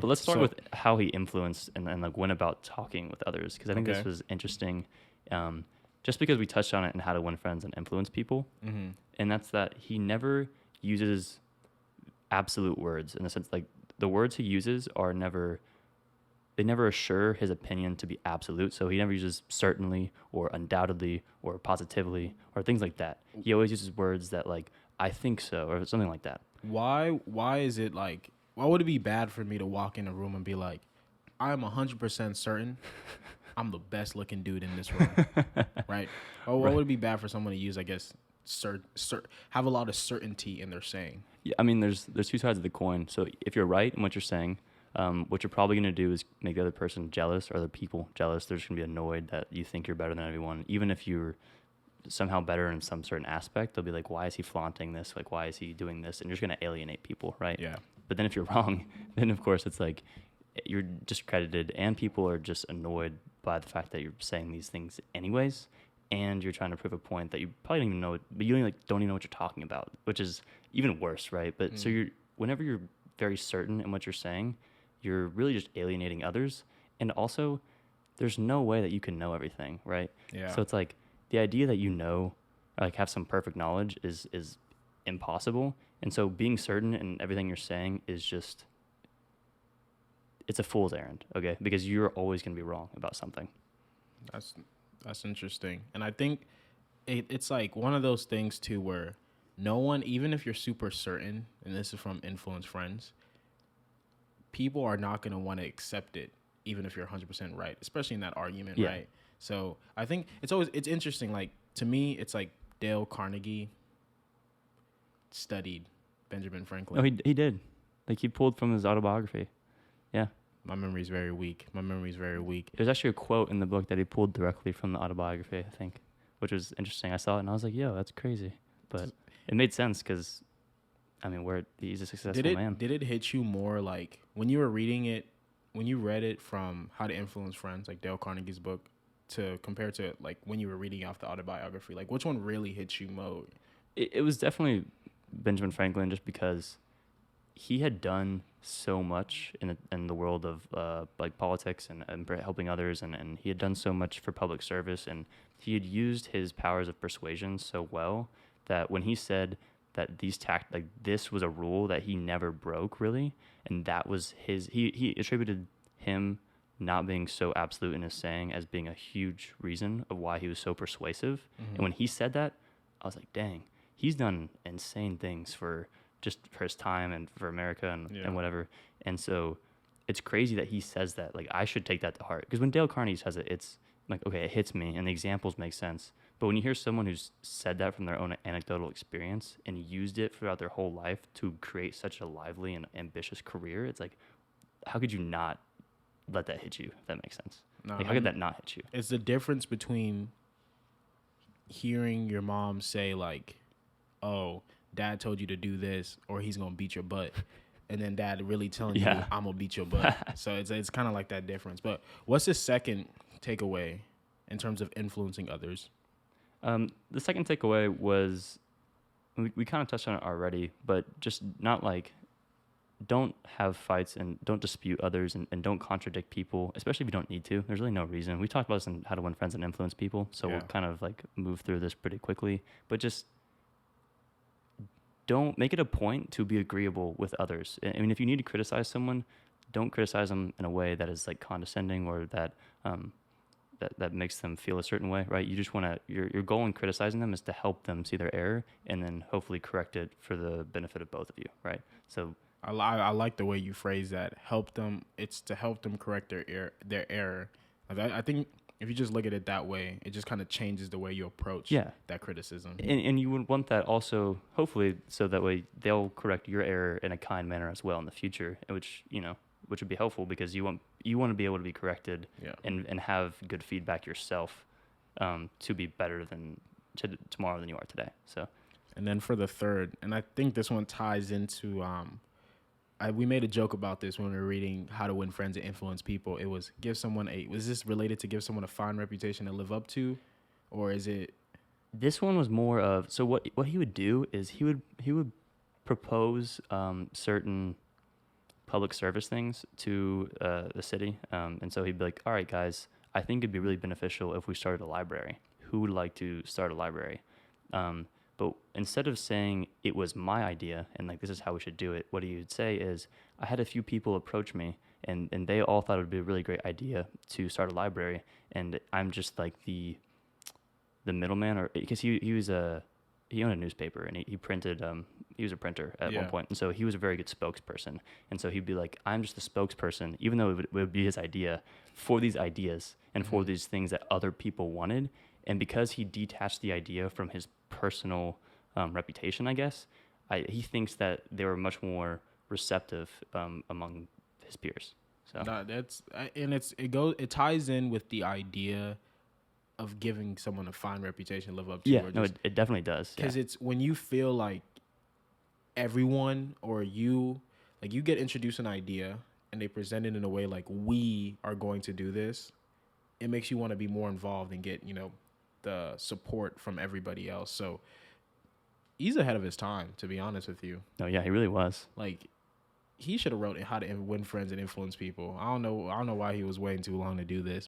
But let's start So, with how he influenced and like went about talking with others, because I think this okay. was interesting. Um, just because we touched on it and how to win friends and influence people, Mm-hmm. and that's that he never uses absolute words in the sense like the words he uses are never they never assure his opinion to be absolute. So he never uses certainly or undoubtedly or positively or things like that. He always uses words that like I think so or something like that. Why is it like? Why would it be bad for me to walk in a room and be like, I'm 100% certain I'm the best looking dude in this room, right? Or why Right. would it be bad for someone to use, I guess, have a lot of certainty in their saying? Yeah, I mean, there's two sides of the coin. So if you're right in what you're saying, what you're probably going to do is make the other person jealous or other people jealous. They're just going to be annoyed that you think you're better than everyone, even if you're somehow better in some certain aspect. They'll be like, why is he flaunting this? Like, why is he doing this? And you're just going to alienate people, right? Yeah. But then if you're wrong, then of course it's like you're discredited, and people are just annoyed by the fact that you're saying these things anyways, and you're trying to prove a point that you probably don't even know, but you don't even know what you're talking about, which is even worse, right? But so Mm. whenever you're very certain in what you're saying, you're really just alienating others, and also there's no way that you can know everything, right? Yeah. So it's like the idea that you know, or like have some perfect knowledge is impossible, and so being certain in everything you're saying is just it's a fool's errand, okay? Because you're always going to be wrong about something. That's that's interesting, and I think it's like one of those things too where no one, even if you're super certain, and this is from influence friends, people are not going to want to accept it, even if you're 100% right, especially in that argument, Yeah. right? So I think it's interesting. Like to me, it's like Dale Carnegie studied Benjamin No, Franklin. he did. Like he pulled from his autobiography. Yeah. My memory's very weak. My memory's very weak. There's actually a quote in the book that he pulled directly from the autobiography, I think, which was interesting. I saw it and I was like, yo, that's crazy. But it made sense because, I mean, he's a successful man. Did it hit you more like when you were reading it, when you read it from How to Influence Friends, like Dale Carnegie's book, to compare to like when you were reading off the autobiography? Like which one really hit you more? It was definitely Benjamin Franklin just because he had done so much in the world of like politics and helping others, and he had done so much for public service, and he had used his powers of persuasion so well that when he said that like this was a rule that he never broke really, and that was he attributed him not being so absolute in his saying as being a huge reason of why he was so persuasive. Mm-hmm. And when he said that, I was like, dang, he's done insane things for just for his time and for America and whatever. And so it's crazy that he says that. Like, I should take that to heart. Because when Dale Carnegie says it, it's like, okay, it hits me and the examples make sense. But when you hear someone who's said that from their own anecdotal experience and used it throughout their whole life to create such a lively and ambitious career, it's like, how could you not let that hit you, if that makes sense? No, Like, how could that not hit you? it's the difference between hearing your mom say like, "Oh, dad told you to do this, or he's gonna beat your butt," and then dad really telling you, Yeah. "I'm gonna beat your butt." So it's kind of like that difference. But what's the second takeaway in terms of influencing others? The second takeaway was we kind of touched on it already, but just not like don't have fights and don't dispute others and don't contradict people, especially if you don't need to. There's really no reason. We talked about this in How to Win Friends and Influence People, so Yeah. we'll kind of like move through this pretty quickly. But just don't make it a point to be agreeable with others. I mean, if you need to criticize someone, don't criticize them in a way that is like condescending or that that makes them feel a certain way, right? You just want to your goal in criticizing them is to help them see their error and then hopefully correct it for the benefit of both of you, right? So I like the way you phrase that. Help them. It's to help them correct their error. I think if you just look at it that way, it just kind of changes the way you approach yeah, that criticism. and you would want that also, hopefully, so that way they'll correct your error in a kind manner as well in the future, which which would be helpful because you want to be able to be corrected Yeah. and have good feedback yourself to be better than tomorrow than you are today. So And then for the third, and I think this one ties into we made a joke about this when we were reading How to Win Friends and Influence People. It was was this related to give someone a fine reputation to live up to, or is it? this one was more of, so what he would do is he would propose certain public service things to the city. And so he'd be like, all right, guys, I think it'd be really beneficial if we started a library. Who would like to start a library? But instead of saying it was my idea and like this is how we should do it, what he would say is, I had a few people approach me and they all thought it would be a really great idea to start a library, and I'm just like the middleman, or because he owned a newspaper and he printed he was a printer at one point, and so he was a very good spokesperson, and so he'd be like, I'm just the spokesperson, even though it would be his idea, for these ideas and for these things that other people wanted. And because he detached the idea from his personal reputation, I guess, he thinks that they were much more receptive among his peers. So No, and it ties in with the idea of giving someone a fine reputation to live up to. yeah, no, it definitely does. Because Yeah. it's when you feel like everyone or you, like you get introduced an idea and they present it in a way like we are going to do this, it makes you want to be more involved and get, the support from everybody else. So he's ahead of his time, to be honest with you. No, yeah, he really was. Like he should have wrote How to Win Friends and Influence People. I don't know why he was waiting too long to do this,